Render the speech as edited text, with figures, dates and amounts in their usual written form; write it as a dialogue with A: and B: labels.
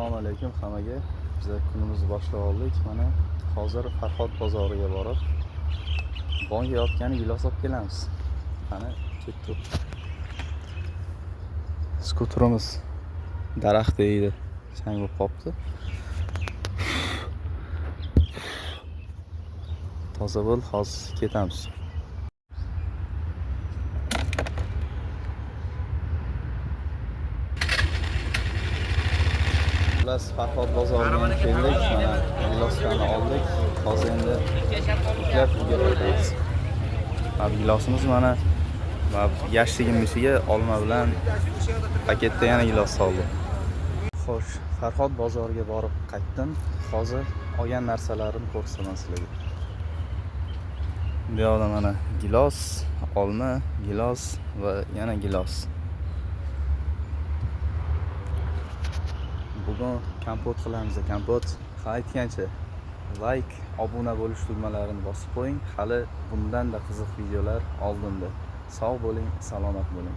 A: Assalomu alaykum hammaga. Biz kunimizni boshlab oldik. Mana hozir Farhod bozoriga borib, bonga yopgan gilos olib kelamiz. Qani ketdik. Skuterimiz daraxt deydi. Chang bo'lib qopti. Toza bo'l, hozir ketamiz. Biz Farhod bozoriga keldik. Mana giloslarni oldik. Hozir endi yuklab uyga qaytamiz. Gilosimiz mana yashligim ichiga olma bilan paketda yana gilos soldi. Xo'sh, Farhod bozoriga borib qaytdim. Hozir olgan narsalarimni ko'rsataman sizlarga. Bu yerda mana gilos, olma, gilos va yana gilos. Bugun kompot qilamiz. Kompot aytgancha like, obuna bo'lish tugmalarini bosib qo'ying. Hali bundan da qiziq videolar oldinda. Sog' bo'ling, salomat bo'ling.